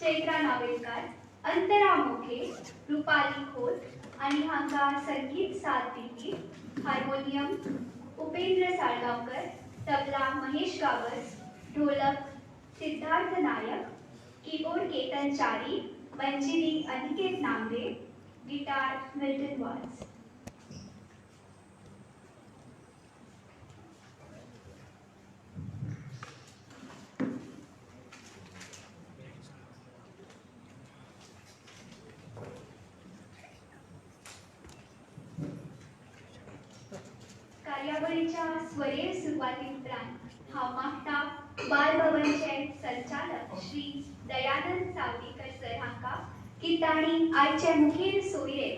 चैत्रा नावेलकार, अंतरा मोघे, रुपाली खोत आणि हांका संगीत साथ दिली. हार्मोनियम उपेंद्र साळगावकर, तबला महेश गावस, ढोलक सिद्धार्थ नायक, कीबोर्ड केतन चारी, मंजिरी अनिकेत नामदे, गिटार मिल्टन वॉल्स. कार्यावळीच्या स्वरेर सुरुवाती उपरांत हांव मागता बालभवनचे संचालक श्री दयानंद सावलीकर सर हांका की तांणी आयचे मुखेल सोयरे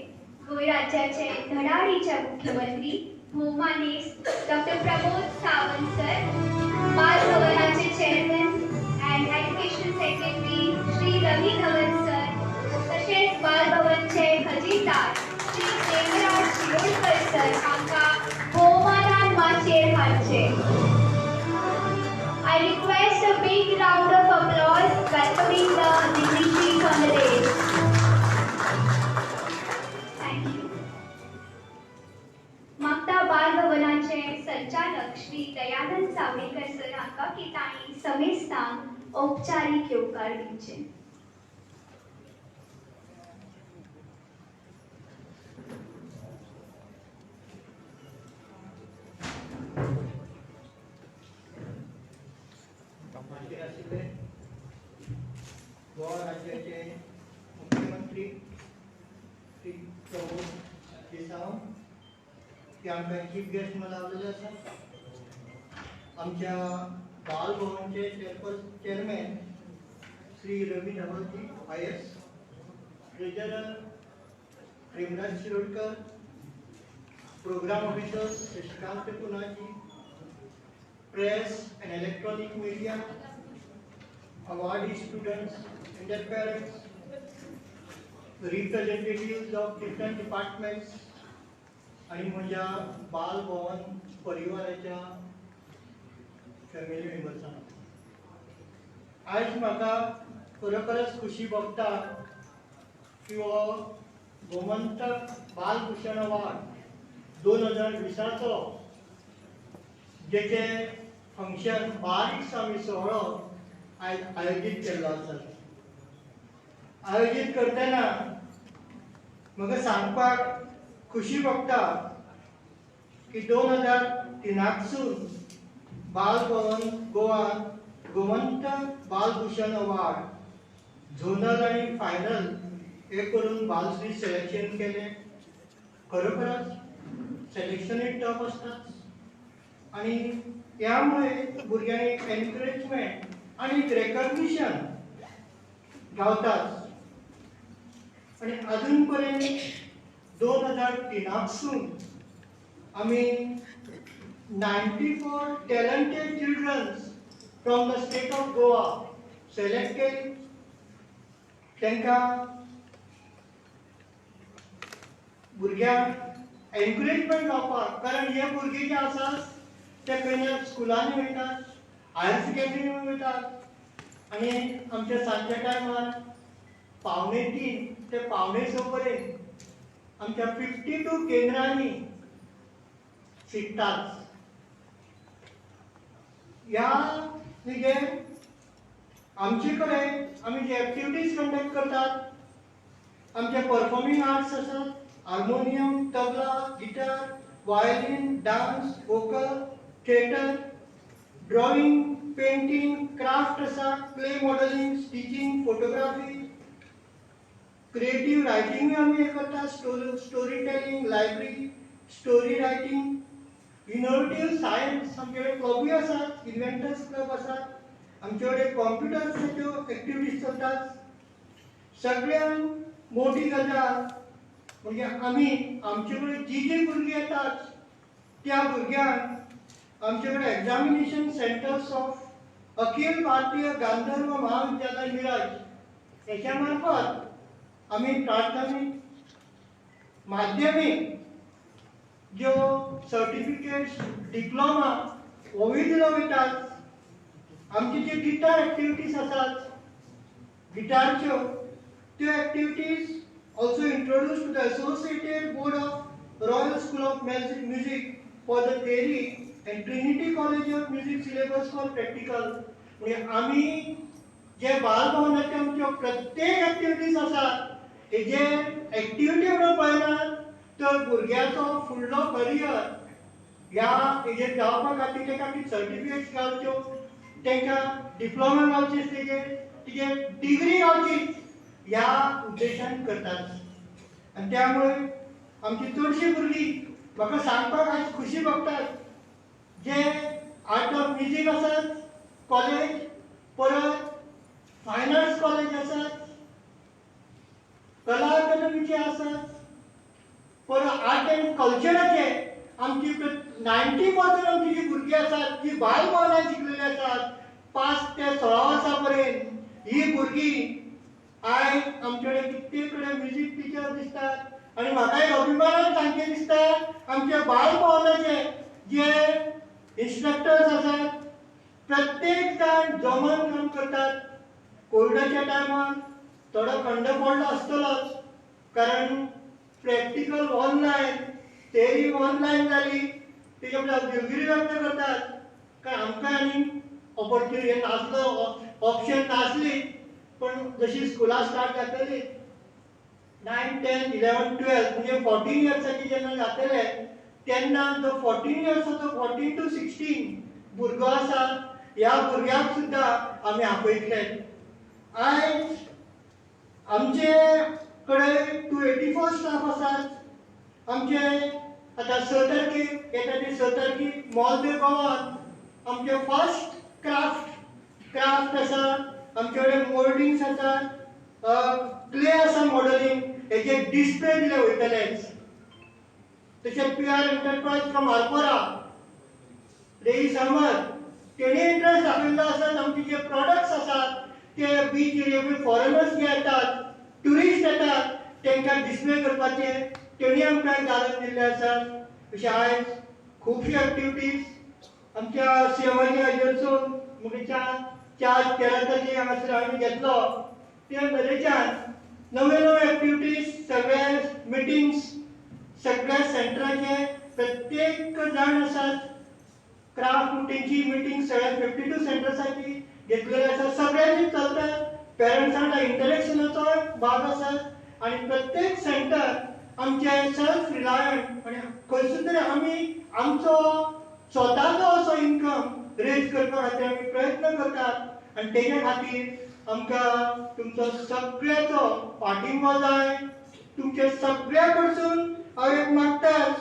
गोंय राज्याचे धडाडीचे मुख्यमंत्री भौमानेस डॉक्टर प्रमोद सावंत सर, बालभवनाचे chairman and education secretary Shri Ravi Dhavan sir, तसेच बालभवनचे खजिनदार श्री देवराज शिरोडकर सर हांका भौमानान माचयेर हाडचे. I request a big round of applause welcoming the dignitaries on the dais. Thank you. मागता सावडेकर सर हांका की तांणी समेस्तांक औपचारीक येवकार दिवचे. गोवा राज्याचे मुख्यमंत्री श्री प्रमोद सावंत ते आमकां चीफ गेस्ट म्हणून लावलेले आसा. आमच्या बाल भवनचे चेअरमॅन श्री रवी धवलजी IS, treasurer Premraj Shirodkar, programme officer Shashikant Punaji, press and electronic media, awardee students and their parents, representatives of different departments आणि माझ्या बाल भवन परिवाराच्या फॅमिली मेंबर्सांना आज म्हाका खरोखरच खुशी भोगता की हो गोमंतक बाल भूषण अवॉर्ड 2020 जेचे फंक्शन बारीक सामी सोहळो आयोजित केल्लो आसा. आयोजित करतना म्हाका सांगपाक खुशी भोगता की 2003 बाल भवन गोवान गोमंतक बाल भूषण अवॉर्ड झोनल आणि फायनल हे करून बालश्री सिलेक्शन केले. खरोखरच सिलेक्शनूय टफ असतात आणि त्यामुळे भुरग्यांनी एनकरेजमेंट आणि रेकॉग्निशन गावतात. आणि अजून पर्यंत 2003 आम्ही 94 talented childrens from the state of Goa select केली. तांकां भुरग्यांक एनकरेजमेंट जावपाक, कारण हे भुरगे जे आसात ते खंय स्कुलांनी वयतात, हायर सेकंडरी वयतात आणि आमच्या सांजच्या टायमार 2:45 ते 5:30 पर्यंत आमच्या 52 केंद्रांनी शिकतात. ह्या म्हणजे आमचे कडेन आमी जे एक्टिविटीज कंडक्ट करतात, आमचे परफॉर्मिंग आर्ट्स आसात, harmonium, tabla, guitar, violin, dance, vocal, theatre, drawing, painting, craft आसा, clay modelling, stitching, photography, creative writing आमी हे करतात, story telling, library, story writing, innovative science आमचे कडेन क्लबूय आसात, इन्व्हेंटर्स क्लब आसात, आमचे कडेन कॉम्प्युटर्साच्यो एक्टिविटीज चलतात. सगळ्यांत मोठी गजाल म्हणजे आमी आमचे कडेन जी भुरगीं येतात त्या भुरग्यांक आमचे कडेन examination centres of Akhil Bharatiya गांधर्व महाविद्यालय मिरज हेच्या मार्फत आमी प्राथमिक माध्यमिक ज्यो सर्टिफिकेट्स डिप्लोमा होय दिलो वयतात. आमची जी गिटार एक्टिविटीज आसात गिटारच्यो त्यो activities also introduced to the Associated Board of Royal School of Music for the theory and Trinity College of Music syllabus for practical. म्हणजे आम्ही जे बाल भवनाचे आमच्यो प्रत्येक एक्टिविटीज आसात हेजे एक्टिविटी म्हणून पळयनात तर भुरग्याचो फुडलो करियर ह्या हेजेर जावपा खातीर ताका सर्टिफिकेट्स गावच्यो, तांकां डिप्लोमा गावचे, तेजे डिग्री गावची ह्या उद्देशान करतात. आणि त्यामुळे आमची चडशी भुरगीं म्हाका सांगपाक आज खुशी भोगतात जे आर्ट ऑफ म्युझिक आसात कॉलेज, परत फायन आर्ट्स कॉलेज आसात, कला अकादमीचे आसात, परत आर्ट अँड कल्चराचे आमची 90% आमची जी भुरगीं आसात जी बाल भवनांत शिकलेली आसात 5 ते 16 वर्सां पर्यंत ही भुरगीं आयज आमचे कित्येक कडेन म्युझिक टिचर दिसतात. आणि म्हाका एक अभिमानान सांगचें दिसता आमच्या बाल भवनाचे जे इन्स्ट्रक्टर्स आसात प्रत्येक जाण जमून काम करतात. कोविडाच्या टायमार थोडो खंड पडलो आसतलोच, कारण प्रॅक्टिकल ऑनलायन, थेरी ऑनलायन जाली, तेजे बद्दल दिलगिरी व्यक्त करतात. कारण आमकां आनी ऑपॉर्च्युनिटी नासलो, ऑप्शन नासली. पण जशी स्कुलां स्टार्ट जातली 9, 10, 11, 12 म्हणजे 14 इयर्साची जेन्ना जातले तेन्ना जो 14 इयर्साचो 14 to 16 भुरगो आसा ह्या भुरग्याक सुद्दां आमी आपयतले. आयज आमचे कडेन 284 स्टाफ आसात. आमचे आतां 6 तारखेक येता ते 6 तारखेक मॉल दे गोवान आमचे फर्स्ट क्राफ्ट आसा. आमचे कडेन मोल्डिंग्स आसात, क्ले आसा मॉडलिंग, हेचे डिस्प्ले दिले वयतलेच. तशेंच PR एंटरप्राइज फ्रॉम आरपोरा, रेई सामंत तेणी इंट्रस्ट दाखयल्लो आसात. आमचे जे प्रॉडक्ट्स आसात ते बीच एरियेवयले फॉरेनर्स जे येतात, ट्युरिस्ट येतात, तांकां डिस्प्ले करपाचे तेणी आमकां दालन दिल्ले आसात. अशें आयज खुबश्यो एक्टिविटीज आमच्या सेवाजी हाजेरसून मुखेलच्यान चार्ज 13 तारखेक हांगासर हांवें घेतलो. ते मेरेच्यान नवे नवे एक्टिविटीज, सगळे मिटिंग्स, सगळ्या सेंटराचे प्रत्येक जाण आसात. क्राफ्ट मिटिंगची मिटिंग सगळ्या 52 सेंटर्साची घेतलेली आसा. सगळ्यांची चलतात. पेरंट्स वांगडा इंटरेक्शनाचो भाग आसा आनी प्रत्येक सेंटर आमचे सेल्फ रिलायंट आनी खंयसून तरी आमी आमचो स्वताचो असो इन्कम रेज करपा खातीर आमी प्रयत्न करतात. आनी तेजे खातीर आमकां तुमचो सगळ्याचो पाठिंबो जाय. तुमचे सगळ्या कडसून हांव एक मागतां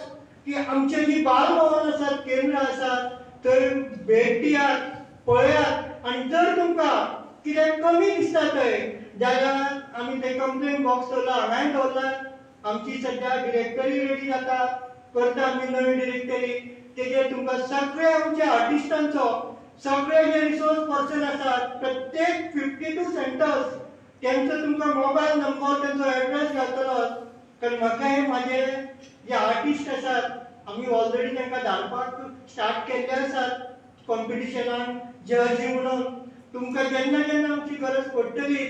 की आमचे जी बाल भवन आसात, केंद्र आसात, थंय भेट दियात, पळयात. आनी जर तुमकां कितें कमी दिसता थंय जाल्यार आमी थंय कंप्लेन बॉक्स दवरला, हांगाय दवरला. आमची सद्या डिरेक्टरी रेडी जाता, करता आमी नवी डिरेक्टरी. तेजेर तुमकां सगळे आमच्या आर्टिस्टांचो, सगळे जे रिसोर्स पर्सन आसात प्रत्येक 52 सेंटर्स तेंचो तुमकां मोबायल नंबर, तेंचो एड्रेस घालतलो. कारण म्हाका हे म्हाजे जे आर्टिस्ट आसात आमी ऑलरेडी तांकां धाडपाक स्टार्ट केल्ले आसात कॉम्पिटिशनान जजी म्हणून. तुमकां जेन्ना जेन्ना आमची गरज पडटली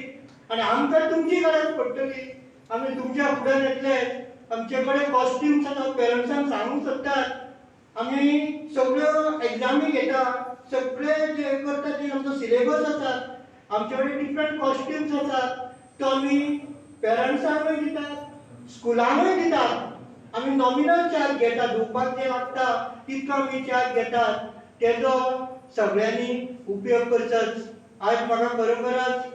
आनी आमकां तुमची गरज पडटली आमी तुमच्या फुड्यान येतले. आमचे कडेन कॉस्ट्युम्स आसा, पेरंट्सांक सांगूंक सोदतात. आमी सगळ्यो एग्जामी घेता, सगळे जे करता ते आमचो सिलेबस आसा. आमचे कडेन डिफरंट कॉस्ट्युम्स आसात, तो आमी पेरंट्सांकूय दितात, स्कुलांकूय दितात. आमी नॉमिनल चार्ज घेतात, धुवपाक जे लागता तितको आमी चार्ज घेतात. तेजो सगळ्यांनी उपयोग करचोच. आयज म्हाका खरोखरच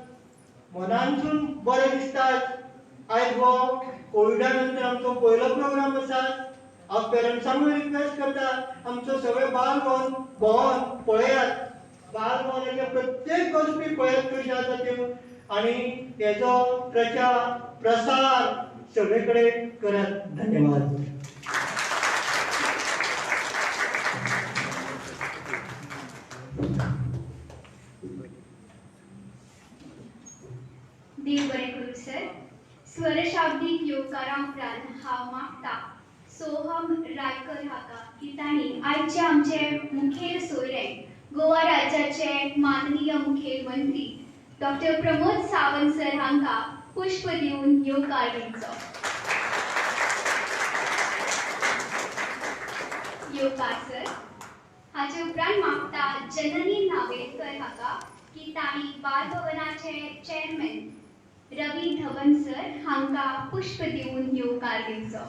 मनानसून बरें दिसता. आयज हो कोविडा नंतर आमचो पयलो प्रोग्राम आसा. हांव पेरंट्सांकूय रिक्वेस्ट करता आमचो सगळे बाल भवन पळयात. बाल भवनाचे प्रत्येक गोश्टी पळयात कश्यो आसा त्यो आनी हेजो प्रचार प्रसार सगळे कडेन करात. धन्यवाद. देव बरें करूं सर. स्वरशाब्दीक येवकारा उपरांत हांव मागता सोहम रायकर हाका की तांणी आयचे आमचे मुखेल सोयरे गोवा राज्याचे माननीय मुखेलमंत्री डॉक्टर प्रमोद सावंत सर हांकां पुष्प दिवन येवकार दिवचो. येवकार सर. हाचे उपरांत मागता जननी नावेलकर हाका की तांणी बाल भवनाचे चेअरमॅन रवी धवन सर हांकां पुष्प दिवन येवकार दिवचो.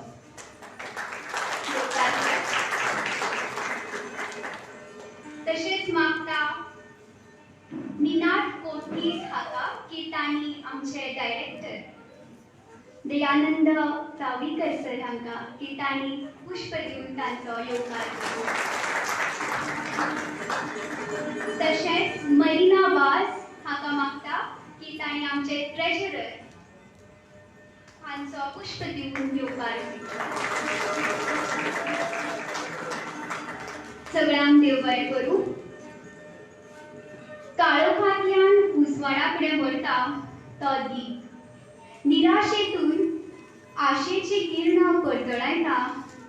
तशेंच मागता निनाद कोटनीस हाका की तांणी आमचे डायरेक्टर दयानंद चावडीकर सर हांकां की तांणी पुष्प दिवन तांचो येवकार दिवचो. तशेंच मरिना वास हाका मागता की तांणी आमचे ट्रेजरर हांचो पुष्प दिवन येवकार दिवचो. सगळ्यांक देव बरें करूं. काळोखांतल्यान उजवाडा कडेन वळटा तो दीप, निराशेतून आशेची किरणां परतळायता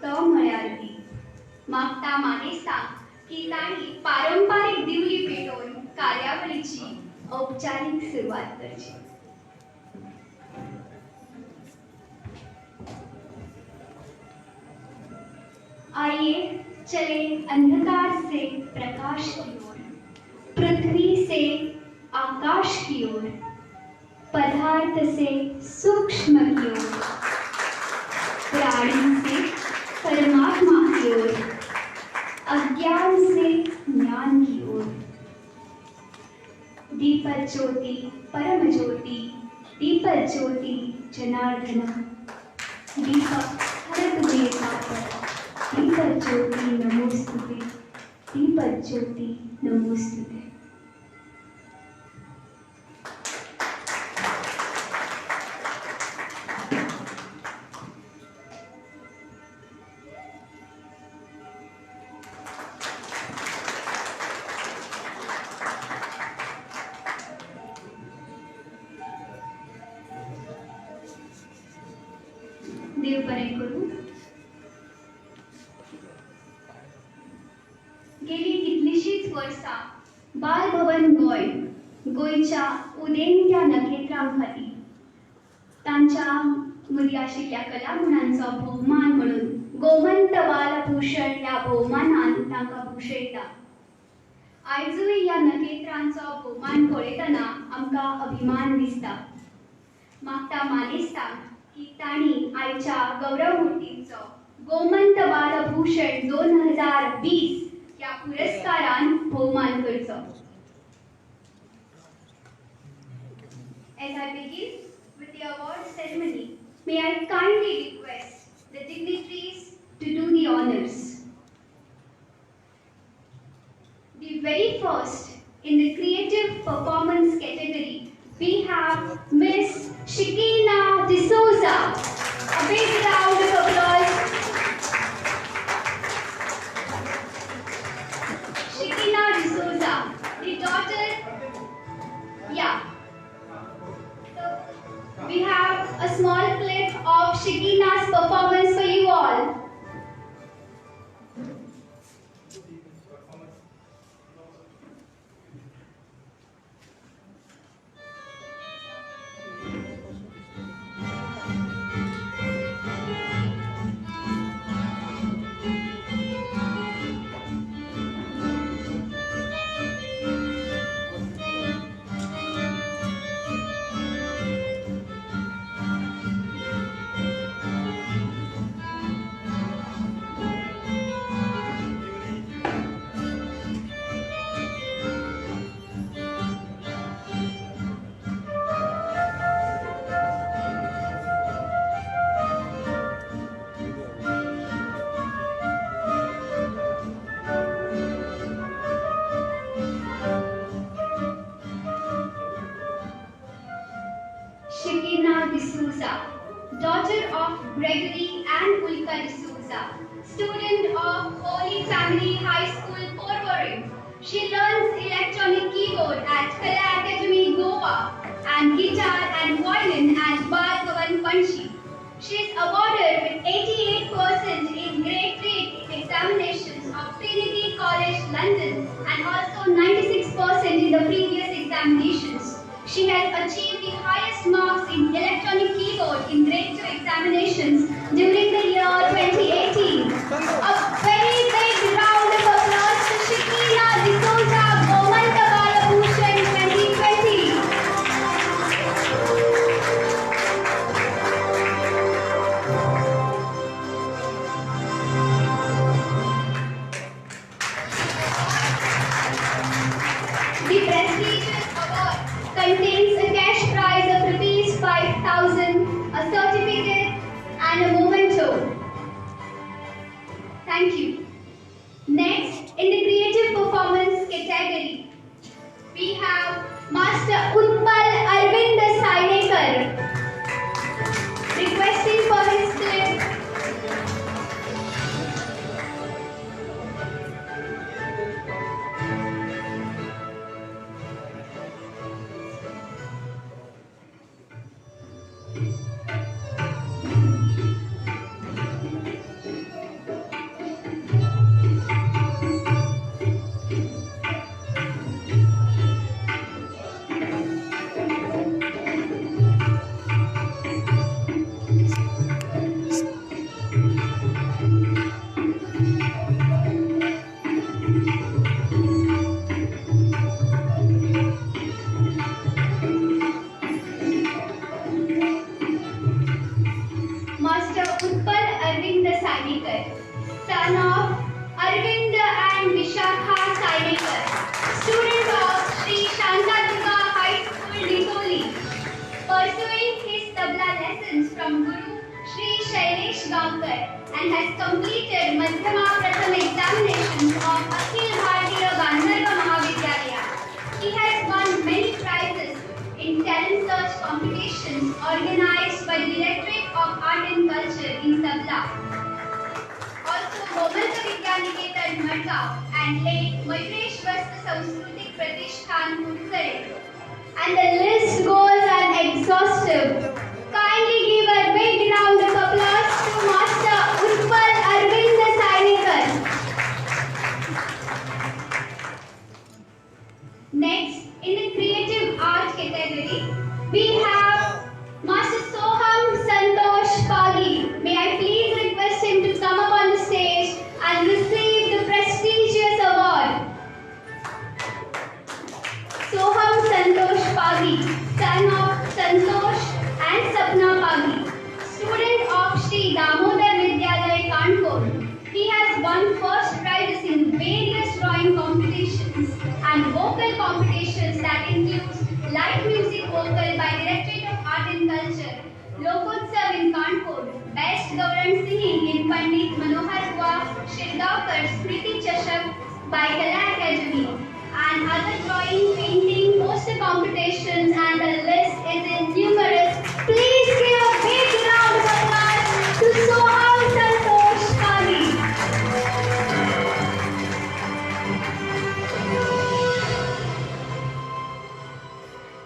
तो म्हळ्यार दीप. मागता मानेस्तांक की तांणी पारंपारीक दिवली पेटोवन कार्यावळीची औपचारीक सुरवात करची. आइए चले अंधकार से प्रकाश की ओर, पृथ्वी से आकाश की ओर, पदार्थ से सूक्ष्म की ओर, प्राणी से परमात्मा की ओर, अज्ञान से ज्ञान की ओर। दीपक ज्योति परम ज्योति, दीपक ज्योति जनार्दन, दीपक हरत में पापर, दीपक ज्योति नमोस्तुते, दीपक ज्योति नमोस्तुते। देव बरें करू। गेली कितलीशीच वर्सां बालभवन गोंय गोंयच्या उदेंत्या नखेत्रांखातीर तांच्या मदीं आशिल्ल्या कलागुणांचो भोवमान म्हणून गोमंत बालभूषण ह्या भोवमानान तांकां भुशयता। आयजूय ह्या नखेत्रांचो भोवमान पळयतना आमकां अभिमान दिसता। मागता मानेस्ता की तांणी आयच्या गौरव मुर्तींचो गोमंत बालभूषण 2020 ह्या पुरस्कारान भोवमान करचो। As I begin with the award ceremony, may I kindly request the dignitaries to do the honors. The very first in the creative performance category, we have Miss Shikina D'Souza. A big round of applause. Shikina D'Souza, the daughter. Yeah. So we have a small clip of Shikina's performance for you all. Shikina D'Souza, daughter of Gregory and Ulka D'Souza, student of Holy Family High School, Porvorim. She learns electronic keyboard at Kala Academy, Goa, and guitar and violin at Bal Bhavan, Panchi. She is awarded with 88% in grade 3 examinations of Trinity College, London, and also 96% in the previous examinations. She has achieved the highest marks in electronic keyboard in grade 2 examinations during the year 2018. A very big round of applause to Shikina D'Souza, Gomanta Balabhushan 2020. The prestigious award contains a cash prize of rupees 5,000, a certificate, and a memento. Thank you. Next, in the creative performance category, we have Master Utpal Arvind Sainekar, requesting for his clip. Arvind Sainekar, son of Arvind and Vishakha Sainekar, student of Sri Shantadurga High School, Ditoli, pursuing his tabla lessons from Guru Sri Shailesh Gaonkar and has completed Madhyama Pratham examinations of Akhil Bharatiya Gandharva Mahavidyalaya. He has won many prizes in talent search competitions organized by the Directorate of Art and Culture in Tabla. Also, Gomanta Vidyaniketan Madgaon and late Maitresh Sanskritik Pratishthan Kursare. And the list goes unexhaustive. Kindly give a big round of applause to Master Utpal Arvind Sainekar. Next, in the creative art category, we have Master Soham Santosh Pagi. May I please request him to come up on the stage and receive the prestigious award. Soham Santosh Pagi, son of Santosh and Sapna Pagi, student of Sri Damodar Vidyalaya, Kanpur. He has won first prizes in various drawing competitions and vocal competitions that includes light music vocal by Directorate of Art and Culture, Lokotsav in Kanpur, Best Gauran Singing in Pandit Manohar Dua Shirgaonkar Smriti Chashak by Kala Academy, and other drawing, painting, poster competitions, and the list is numerous. Please give a big round of applause to Soham Santosh Pagi.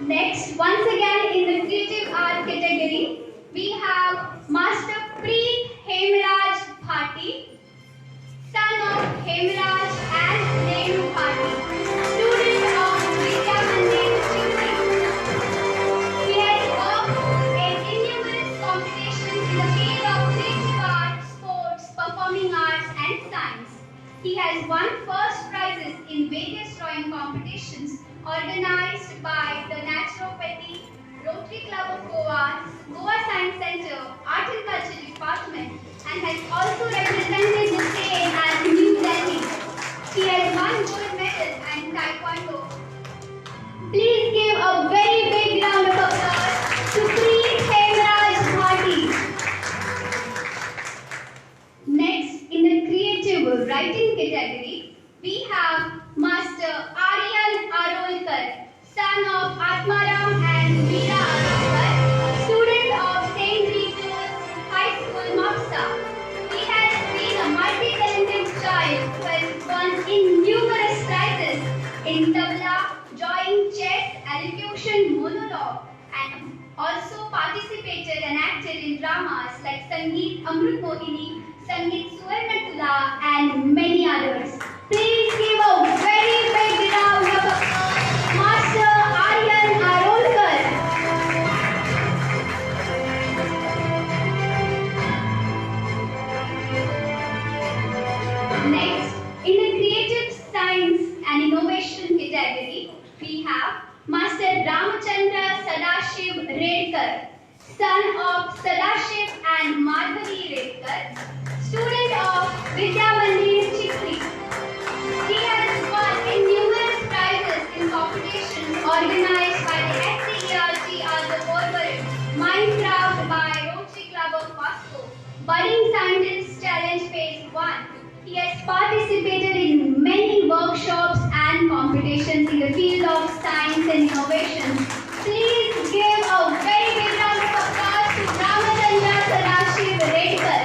Next, once again in the creative art category, we have Master Preet Hemiraj Bhati, son of Hemiraj and Renu Bhati, student of Vidya Mandir, Chitri. He has worked in innumerable competitions in the field of creative art, sports, performing arts, and science. He has won first prizes in various drawing competitions organized by the Naturopathy Rotary Club of Goa, Goa Science Center, Art and Culture Department, and has also represented the state at New Delhi. He has won gold medal and Taekwondo. Please give a very big round of applause to Preet Hemiraj Bhati. Next, in the creative writing category, we have Master Aryan Arolkar, son of Atmaram and Veera Arolkar, student of St. Vitus High School, Mapsa. He has been a multi-talented child who has won innumerous prizes in tabla, drawing, chess, elocution, monologue, and also participated and acted in dramas like Sangeet Amrut Mohini, Sangeet Suvarnatula, and many others. Please give a very big round of applause, Master Aryan Arolkar. Next, in the creative science and innovation category, we have Master Ramachandra Sadashiv Redkar, son of Sadashiv and Madhavi Redkar, student of Vidya Mandir, Chitri. He has won numerous prizes in competitions organized by the SCERT the Borbarit, Minecraft by Rotary Club of Moscow, Budding Scientist Challenge Phase 1. He has participated in many workshops and competitions in the field of science and innovation. Please give a very big round of applause to Ramachandra Sadashiv Redkar.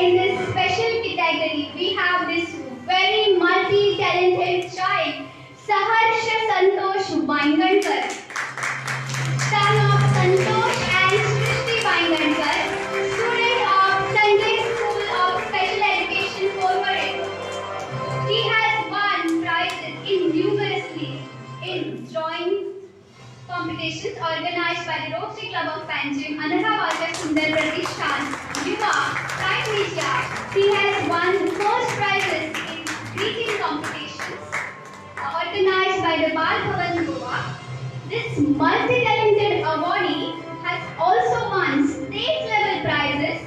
In this special category, we have this very multi-talented child, Saharsha Santosh Vaingankar, son of Santosh and Srishti Vaingankar, student of Sunday School of Special Education, Borbarit. He has won prizes innumerously in drawing competitions organized by the Rotary Club of Panjim, Anandavaja Sundar Pratishthan, Yuva, Prime Media. He has won first prizes in greeting competitions organized by the Bal Bhavan Goa, This multi-talented awardee has also won state-level prizes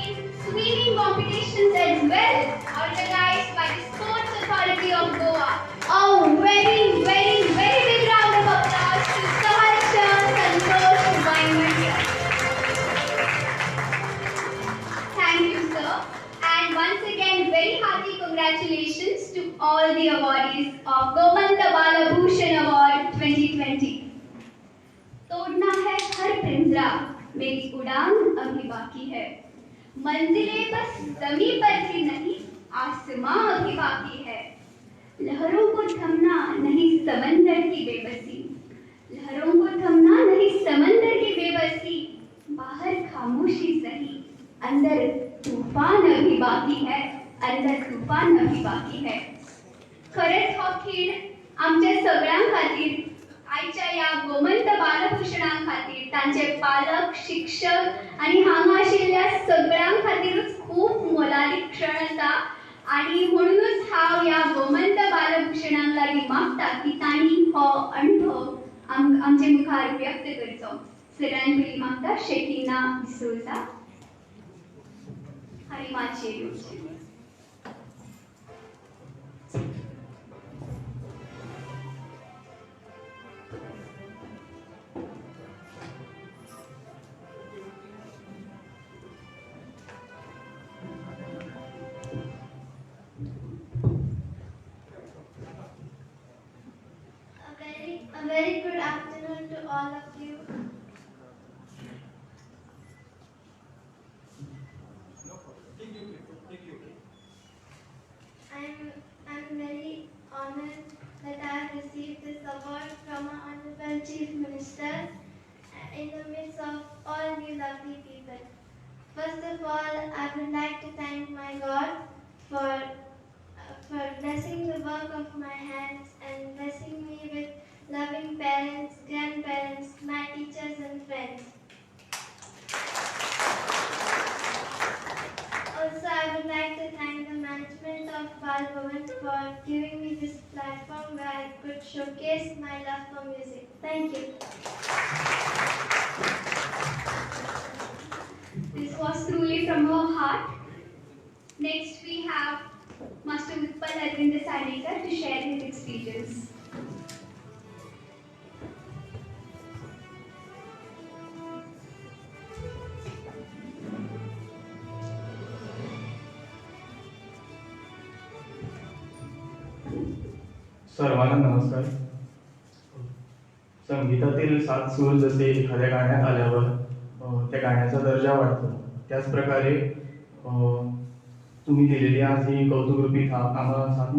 in swimming competitions as well, organized by the Sports Authority of Goa. A very, very, very big round of applause to Saharsha Santosh Vaimandya. Thank you, sir. And once again, very hearty congratulations to all the awardees of Gomanta Bala Bhushan Award 2020. तोड़ना है हर पिंजरा, मेरी उड़ान अभी बाकी है। मंजिलें बस ज़मीं पर ही नहीं, आसमां अभी बाकी है। लहरों को थमना नहीं समंदर की बेबसी, लहरों को थमना नहीं समंदर की बेबसी। बाहर खामोशी सही, अंदर तूफान अभी बाकी है, अंदर तूफान अभी बाकी है। खरेच हो खीण आमच्या सगळ्यां खातीर आयच्या या गोमंत बालभूषणां खातीर तांचे पालक शिक्षक आनी हांगा आशिल्ल्या सगळ्यां खातीरूच खूब मोलादीक क्षण आसा आनी म्हणूनच हांव या गोमंत बालभूषणांक लागीं मागता की तांणी हो अणभव आमचे मुखार व्यक्त करचो। सगळ्यांत पयलीं मागता शेकिना डिसोजा आनी मातशें येवचें। A very good afternoon to all of you. I'm very honored that I have received this award from our Honorable Chief Minister in the midst of all you lovely people. First of all, I would like to thank my God for blessing the work of my hands and blessing me with loving parents, grandparents, my teachers and friends. Also, I would like to thank the management of Bal Bhavan for giving me this platform where I could showcase my love for music. Thank you. This was truly from our heart. Next we have Master Utpal Arvind Sadekar to share his experience. सर्वांना नमस्कार। संगीतातील सात सूर जसे एखाद्या गाण्यात आल्यावर त्या गाण्याचा दर्जा वाढतो, त्याच प्रकारे तुम्ही दिलेली आज ही कौतुकरूपी थाप आम्हाला सात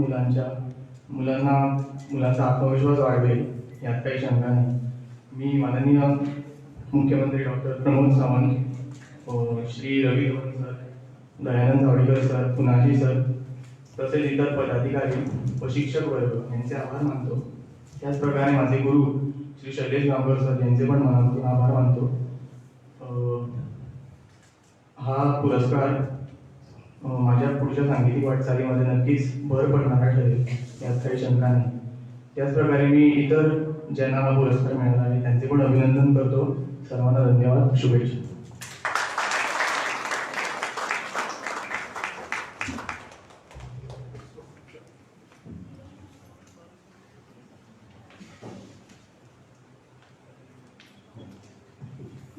मुलांचा आत्मविश्वास वाढवेल यात काही शंका नाही। मी माननीय मुख्यमंत्री doctor Pramod Sawant, Shri Ravi Dhavan sir, Dayanand Javadekar sir, Punaji sir तसेच इतर पदाधिकारी व शिक्षक वर्ग यांचे आभार मानतो। त्याचप्रकारे माझे गुरु श्री शैलेश गावकर सर यांचे पण मनापासून आभार मानतो। हा पुरस्कार माझ्या पुढच्या सांगीतिक वाटचालीमध्ये नक्कीच भर पडणारा ठरेल यात काही शंका नाही। त्याचप्रकारे मी इतर ज्यांना हा पुरस्कार मिळाला आहे त्यांचे पण अभिनंदन करतो। सर्वांना धन्यवाद, शुभेच्छा।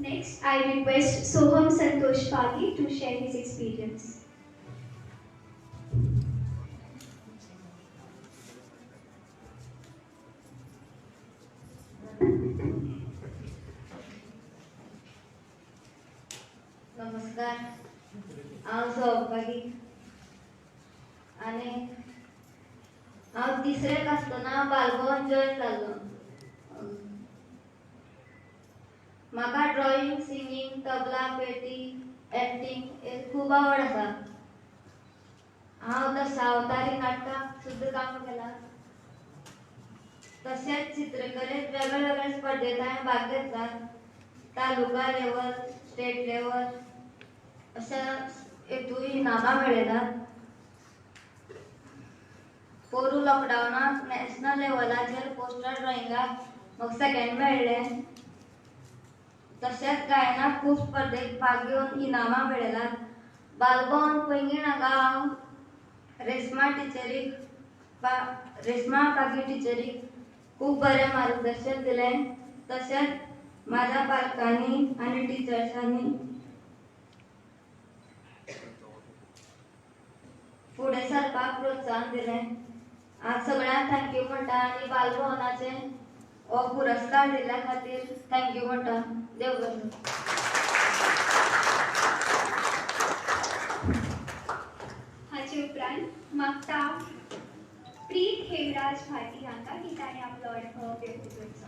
Next, I request Soham Santosh Pagi to share his experience. नमस्कार, हांव सहभागी आनी हांव तिसरेक आसतना बालभवन जॉइन जाल्लो। म्हाका ड्रॉइंग, सिंगींग, तबला, पेटी, एक्टिंग हे खूब आवड आसा। हांव आतां सावतारी नाटकांत सुद्दां काम केलां। तशेंच चित्रकलेंत वेगळे वेगळे स्पर्धेंत हांवें भाग घेतला। तालुका लेवल, स्टेट लेवल अशा हेतूंय इनामां मेळयल्यात। पोरूं लॉकडावनाक नॅशनल लेवलाचेर पोस्टर ड्रॉइंगाक म्हाका सेकंड मेळ्ळें. तशेंच गायनाक खूब स्पर्धेक भाग घेवन इनामां मेळयल्यात. बालभवन पैंगीण हांगा हांव रेशमा काकी टिचरीक खूब बरें मार्गदर्शन दिलें. तशेंच म्हाज्या पालकांनी आनी टिचर्सांनी फुडें सरपाक प्रोत्साहन दिलें. हांव सगळ्यांक थँक्यू म्हणटा आनी बालभवनाचे हो पुरस्कार दिल्ल्या खातीर थँक्यू म्हणटा. देव बरें. हाचे उपरांत मागता प्रीत हेमराज भाटी हांकां की ताणें आपलो अणभव व्यक्त करचो.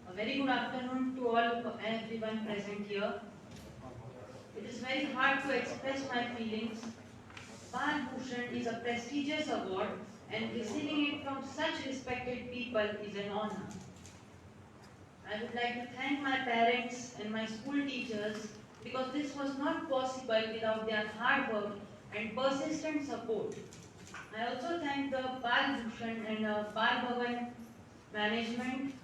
A very good afternoon to all and everyone present here. It is very hard to express my feelings. Bal Bhushan is a prestigious award and receiving it from such respected people is an honor. I would like to thank my parents and my school teachers because this was not possible without their hard work and persistent support. I also thank the Bal Bhushan and Bal Bhavan management.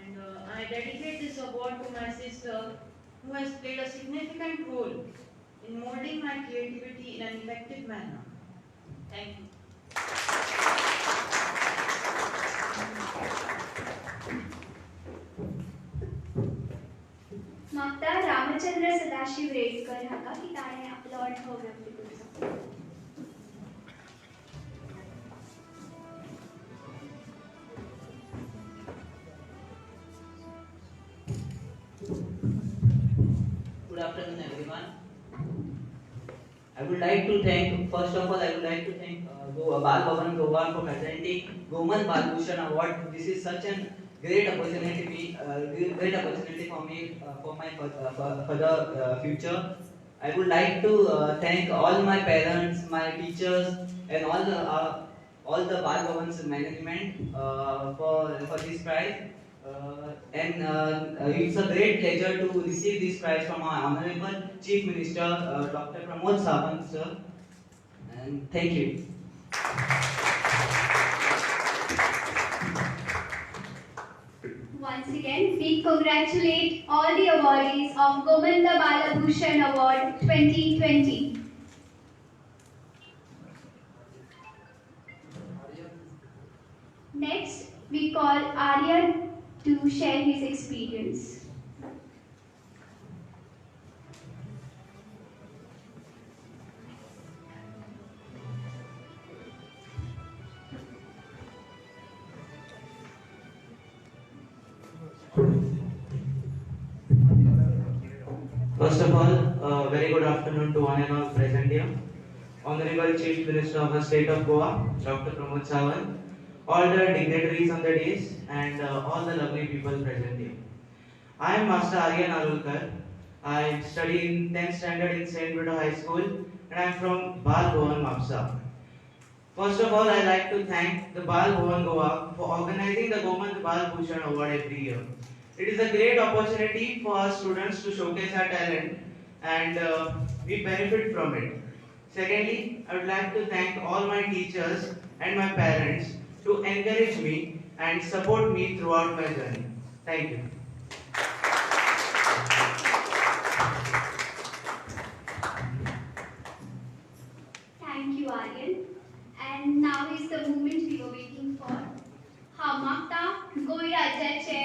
And I dedicate this award to my sister who has played a significant role in molding my creativity in an effective manner. Thank you. मागता रामचंद्र सदाशिव रेडकर हांकां की ताणें आपलो अणभव व्यक्त करचो. Good afternoon, everyone. I would like to thank, first of all, I would like to thank Bal Bhavan Goa for presenting Goman Bal Bhushan Award. This is such a great opportunity for me for my further future. I would like to thank all my parents, my teachers, and all the Bal Bhavan's management for this prize. It's a great pleasure to receive this prize from our Honorable Chief Minister, Dr. Pramod Sawant, sir. And thank you. Once again, we congratulate all the awardees of Govinda Bala Bhushan Award 2020. Next, we call Aryan to share his experience. First of all, very good afternoon to one and all present here. Honorable Chief Minister of the State of Goa, Dr. Pramod Sawant, all the dignitaries on the dais, and all the lovely people present here. I am Master Aryan Arulkar. I study in 10th standard in St. Vito High School, and I am from Bal Bhavan, Mapsa. First of all, I like to thank the Bal Bhavan Goa for organizing the Goman Bal Bhushan Award every year. It is a great opportunity for our students to showcase our talent, and we benefit from it. Secondly, I would like to thank all my teachers and my parents to encourage me and support me throughout my journey. Thank you. Thank you, Aryan. And now is the moment we were waiting for. हांव मागता गोंय राज्याचे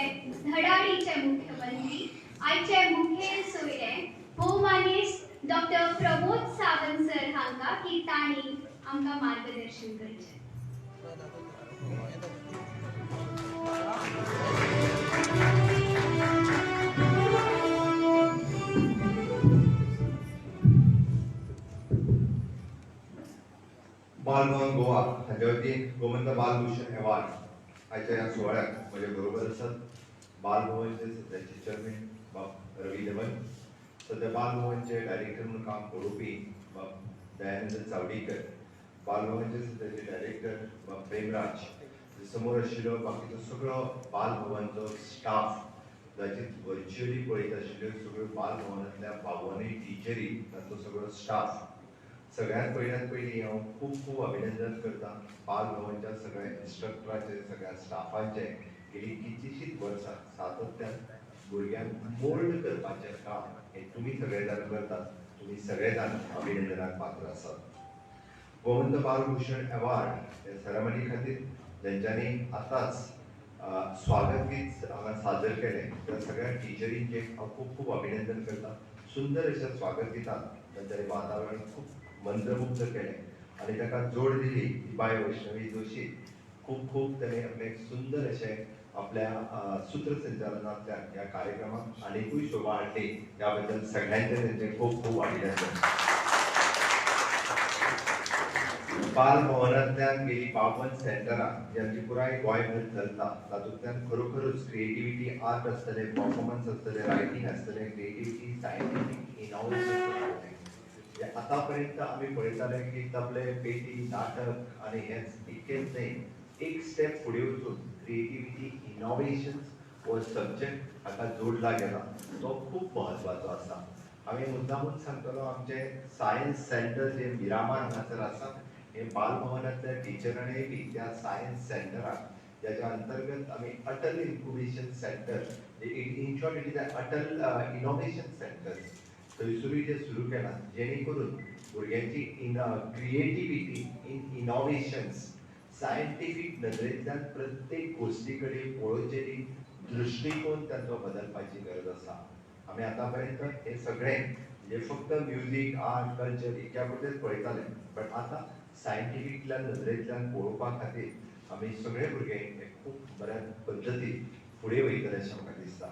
धडाडीचे मुख्यमंत्री आयचे मुखेल सोयरे भोवमानेस्त doctor Pramod Sawant sir हांकां की तांणी आमकां मार्गदर्शन करचें. बाल भवन गोवा हाचे वतीन गोमंत बाल भूषण अवॉर्ड आयच्या ह्या सुवाळ्याक म्हजे बरोबर आसात बाल भवनचे सध्याचे चेअरमॅन बाब रवी धवन, सध्या बाल भवनचे डायरेक्टर म्हणून काम पळोवपी बाब दयानंद चावडीकर, बाल भवनचे सध्याचे डायरेक्टर बाब प्रेमराज, समोर आशिल्लो बाकीचो सगळो बाल भवनचो स्टाफ जाची व्हर्च्युअली पळयत आशिल्ल्यो सगळ्यो बाल भवनांतल्या बावनूय टिचरी ताचो सगळो स्टाफ सगळ्यात पयलीं हांव खूब खूब अभिनंदन करता बाल भवनच्या सगळ्या इन्स्ट्रक्टराचे सगळ्या स्टाफांचे गेली कितलीशींच वर्सां सातत्यान भुरग्यांक मोल्ड करपाचें काम हें तुमी सगळे जाण करतात तुमी सगळे जाण अभिनंदनाक पात्र आसात गोवंत बाल भूषण अवॉर्ड हे सेरेमनी खातीर जेंच्यांनी आतांच स्वागत गीत हांगा सादर केलें त्या सगळ्या टिचरींचे हांव खूब खूब अभिनंदन करता सुंदर अशें स्वागत गितान तांच्यांनी वातावरण खूब मंत्रमुग्ध केलें आनी ताका जोड दिली ती बाय वैष्णवी जोशी खूब खूब ताणें आपलें सुंदर अशें आपल्या सूत्रसंचालनांतल्यान ह्या कार्यक्रमाक आनीकूय शोभा हाडली ह्या बद्दल सगळ्यांचें तेंचें खूब खूब अभिनंदन बाल भवनांतल्यान गेली 52 सेंटरां ज्यांची पुराय गोंयभर चलता तातूंतल्यान खरोखरूच क्रिएटिविटी आर्ट आसतले परफॉर्मन्स आसतले रायटींग आसतले क्रिएटिविटी सायंटिफीक इनोवेशन आसतले आतां पर्यंत आमी पळयताले की तबले पेटी नाटक आनी हेंच इतकेंच न्हय एक स्टेप फुडें वचून क्रिएटिविटी इनोवेशन हो सब्जेक्ट हाका जोडला गेला तो खूब म्हत्वाचो आसा हांवें मुद्दामूच सांगतलो आमचे सायन्स सेंटर जे मिरामार हांगासर आसा हे बाल भवनांतल्या टिचरांनी बी त्या सायन्स सेंटराक ज्याच्या अंतर्गत आमी Atal incubation centre in short it is Atal innovation centre थंयसरूय जे सुरू केला जेणे करून भुरग्यांची क्रिएटिविटी इन इनोवेशन्स सायंटिफीक नदरेंतल्यान प्रत्येक गोश्टी कडेन पळोवचेरी दृश्टीकोन तांचो बदलपाची गरज आसा आमी आतां पर्यंत हे सगळें म्हणजे फक्त म्युजीक आर्ट कल्चर हेच्या बद्दल पळयताले बट आतां सायंटिफीकल्यान नदरेंतल्यान पळोवपा खातीर आमी सगळे भुरगे हे खूब बऱ्या पद्दतीन फुडें वयतले अशें म्हाका दिसता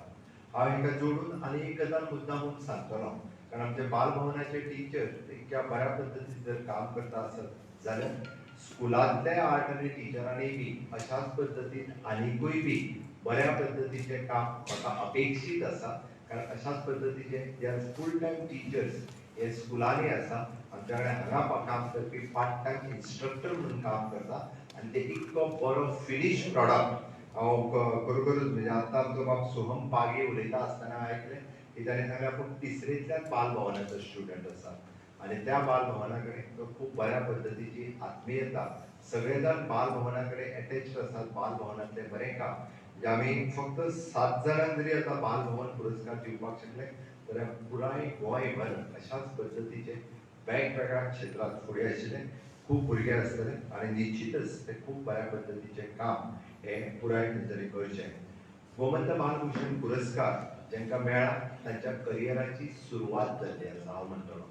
हांव हेका जोडून आनी एक गजाल मुद्दामून सांगतलो कारण आमचे बाल भवनाचे टिचर इतक्या बऱ्या पद्दतीन जर काम करता आसत जाल्यार स्कुलांतल्या आर्ट आनी टिचरांनी बी अशाच पद्दतीन आनीकूय बी बऱ्या पद्दतीचें काम म्हाका अपेक्षीत आसा कारण अशाच पद्दतीचे जे फूल टायम टिचर्स हे स्कुलांनी आसा आमच्या कडेन हांगा काम करपी पार्ट टायम इन्स्ट्रक्टर म्हणून काम करता आनी ते इतको बरो फिनिश प्रॉडक्ट हांव खरोखरूच म्हणजे आतां आमचो बाब सोहम पागे उलयता आसतना आयकलें की ताणें सांगलें आपूण तिसरेंतल्यान बाल भवनाचो स्टुडंट आसा आनी त्या बाल भवना कडेन तो खूब बऱ्या पद्दतीची आत्मीयता सगळे जाण बाल भवना कडेन एटॅच्ड आसात बाल भवनांतलें बरें काम म्हणजे आमी फक्त 7 जाणांक जरी आतां बाल भवन पुरस्कार दिवपाक शकले जाल्यार पुराय गोंयभर अशाच पद्दतीचे वेगवेगळ्या क्षेत्रांत फुडें आशिल्ले खूब भुरगे आसतले आनी निश्चितच ते खूब बऱ्या पद्दतीचें काम हे पुराय तेंच्यांनी करचें गोमंत बाल भूषण पुरस्कार जेंकां मेळ्ळा तांच्या करियराची सुरवात जाल्ली आसा हांव म्हणटलो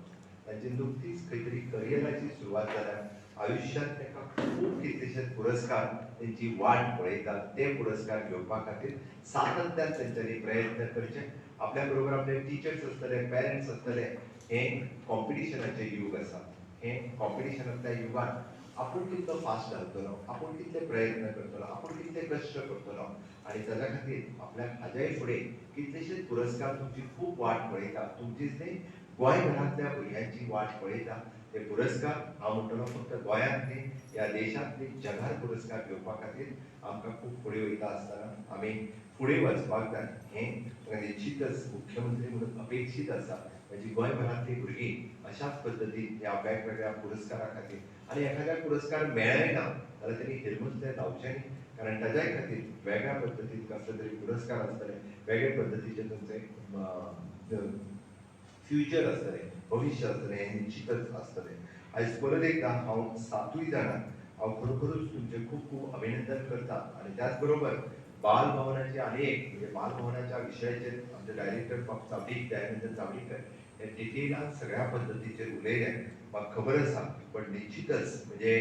तांची नुकतीच खंय तरी करियराची सुरवात जाल्या आयुश्यांत ताका खूब कितलेशेच पुरस्कार तेंची वाट पळयतात ते पुरस्कार घेवपा खातीर सातत्यान तेंच्यांनी प्रयत्न करचे आपल्या बरोबर आपले टिचर्स आसतले पेरंट्स आसतले हे कॉम्पिटिशनाचे युग आसा हे कॉम्पिटिशनांतल्या युगान आपूण कितलो फास्ट घालतलो आपूण कितले प्रयत्न करतलो आपूण कितले कश्ट करतलो आनी ताच्या खातीर आपल्याक हाज्याय फुडें कितलेशेच पुरस्कार तुमची खूब वाट पळयता तुमचीच न्ही गोंयभरांतल्या भुरग्यांची वाट पळयता ते पुरस्कार हांव म्हणटलो फक्त गोंयांत न्ही ह्या देशांत न्ही जगार पुरस्कार घेवपा खातीर आमकां खूब फुडें वयता आसतना आमी फुडें वचपाक जाय हें निश्चितच मुख्यमंत्री म्हणून अपेक्षीत आसा म्हणजे गोंयभरांतली भुरगीं अशाच पद्दतीन ह्या वेगवेगळ्या पुरस्कारा खातीर आनी एखाद्या पुरस्कार मेळ्ळेय ना जाल्यार तेणी हिरमुसलें जावचें न्ही कारण ताज्याय खातीर वेगळ्या पद्दतीन कसले तरी पुरस्कार आसतले वेगळे पद्दतीचे तुमचें फ्युचर आसतलें भविश्य आसतलें हें निश्चितच आसतलें आयज परत एकदां हांव 7 जाणांक हांव खरोखरूच तुमचें खूब खूब अभिनंदन करता आनी त्याच बरोबर बाल भवनाचे आनी एक म्हणजे बाल भवनाच्या विशयाचेर आमचे डायरेक्टर चावडीक दयानंद चावडीकर हे डिटेलान सगळ्या पद्दतीचेर उलयले म्हाका खबर आसा पण निश्चितच म्हणजे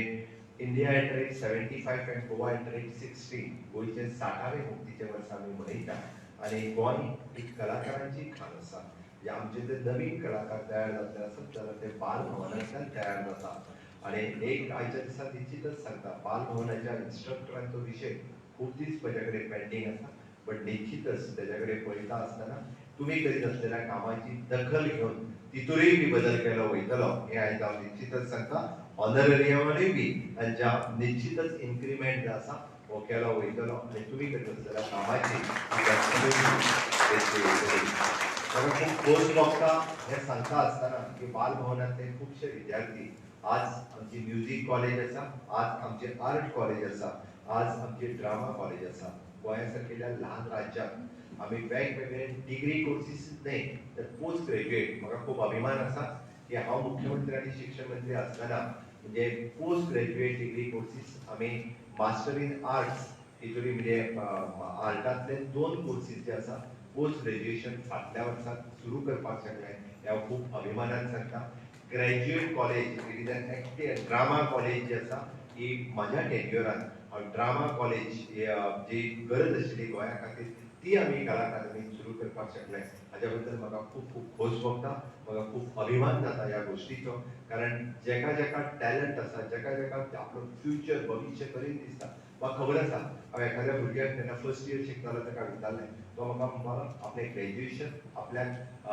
India at 75 and Goa at 60 गोंयचे 60वें मुक्तीचे वर्स आमी मनयता आनी गोंय एक कलाकारांची खाण आसा म्हणजे आमचे जे नवीन कलाकार तयार जातले आसत जाल्यार ते बाल भवनांतल्यान तयार जातात आनी एक आयच्या दिसा निश्चितच सांगता बाल भवनाच्या इन्स्ट्रक्टरांचो विशय खूब दीस म्हजे कडेन पेंडींग आसा बट निश्चितच तेजे कडेन पळयता आसतना तुमी करीत आसलेल्या कामाची दखल घेवन तितूनय बी बदल केलो वयतलो हें आयज हांव निश्चितच सांगता ऑनरेरियमानूय बी तांच्या निश्चितच इन्क्रिमेंट जो आसा हो हो केलो वयतलो आनी तुमी करता आसलेल्या कामाची म्हाका खूब खोस भोगता हें सांगता आसतना की बाल भवनांतले खुबशे विद्यार्थी आज आमची म्युझिक कॉलेज आसा, आज आमचे आर्ट कॉलेज आसा, आज आमचे ड्रामा कॉलेज आसा. गोंया सारकेल्या ल्हान राज्यात आमी वेगवेगळे डिग्री कोर्सीस न्हय तर पोस्ट ग्रॅज्युएट म्हाका खूब अभिमान आसा की हांव मुख्यमंत्री आनी शिक्षण मंत्री आसतना म्हणजे पोस्ट ग्रॅज्युएट डिग्री कोर्सीस आमी मास्टर इन आर्ट्स हितून म्हणजे आर्टांतले 2 कोर्सीस जे आसा पोस्ट ग्रॅज्युएशन फाटल्या वर्साक सुरू करपाक शकले हे हांव खूब अभिमानान सांगता. Graduate college it is an active drama college जी आसा ही म्हाज्या टेन्युअरान ड्रामा कॉलेज जी गरज आशिल्ली गोंया खातीर ती आमी कला अकादमीत सुरू करपाक शकले हाच्या बद्दल म्हाका खूब खूब खोस भोगता. म्हाका खूब अभिमान जाता ह्या गोश्टीचो कारण जेका जेका टॅलंट आसा जेका जेका आपलो फ्युचर भविश्य करीत दिसता म्हाका खबर आसा हांव एखाद्या भुरग्याक तेन्ना फर्स्ट इयर शिकतालो ताका विचारलें तो म्हाका आपलें ग्रॅज्युएशन आपल्याक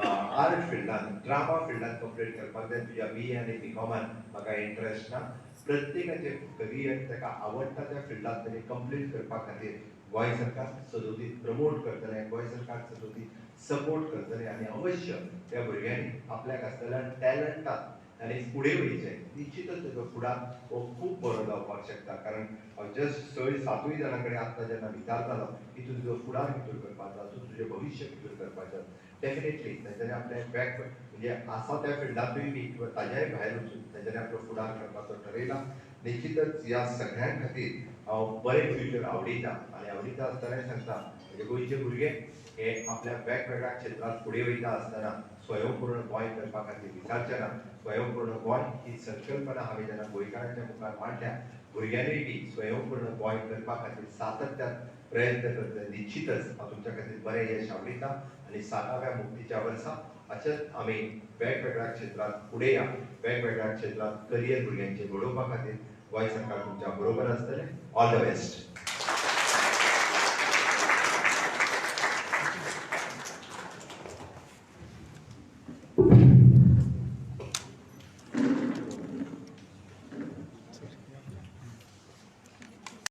आर्ट फिल्डान ड्रामा फिल्डान कंप्लीट करपाक जाय तुज्या BA आनी BComan म्हाका इंट्रस्ट ना प्रत्येकाचें करियर ताका आवडटा त्या फिल्डांत ताणें कंप्लीट करपा खातीर गोंय सरकार सदोदीत प्रमोट करतले गोंय सरकार सदोदीत सपोर्ट करतले आनी अवश्य त्या भुरग्यांनी आपल्याक आसलेल्या टॅलंटान आनी फुडें वयचें निश्चितच तेजो फुडार हो खूब बरो जावपाक शकता कारण हांव जस्ट 6-7 जाणां कडेन आतां जेन्ना विचारतालो की तूं तुजो फुडार भितर करपाचो तूं तुजें भविश्य भितर करपाचो डेफिनेटली तांच्यानी आपलें म्हणजे आसा त्या फिल्डांतूय बी किंवा ताज्याय भायर वचून तांच्यानी आपलो फुडार करपाचो ठरयला. निश्चितच ह्या सगळ्यां खातीर हांव बरें फ्युचर आवडीता आनी आवडीता आसतना सांगता म्हणजे गोंयचे भुरगे हे आपल्या वेगवेगळ्या क्षेत्रांत फुडें वयता आसतना स्वयंपूर्ण गोंय करपा खातीर विचारचे ना. स्वयंपूर्ण गोंय ही संकल्पना हांवें जेन्ना गोंयकारांच्या मुखार मांडल्या भुरग्यांनीय बी स्वयंपूर्ण गोंय करपा खातीर सातत्यान प्रयत्न करतले. निश्चितच हांव तुमच्या खातीर बरें यश आवडीता आनी 7व्या मुक्तीच्या वर्सा अशेंच आमी वेगवेगळ्या क्षेत्रांत फुडें या वेगवेगळ्या क्षेत्रांत करियर भुरग्यांचे घडोवपा खातीर गोंय सरकार तुमच्या बरोबर आसतलें. All the best.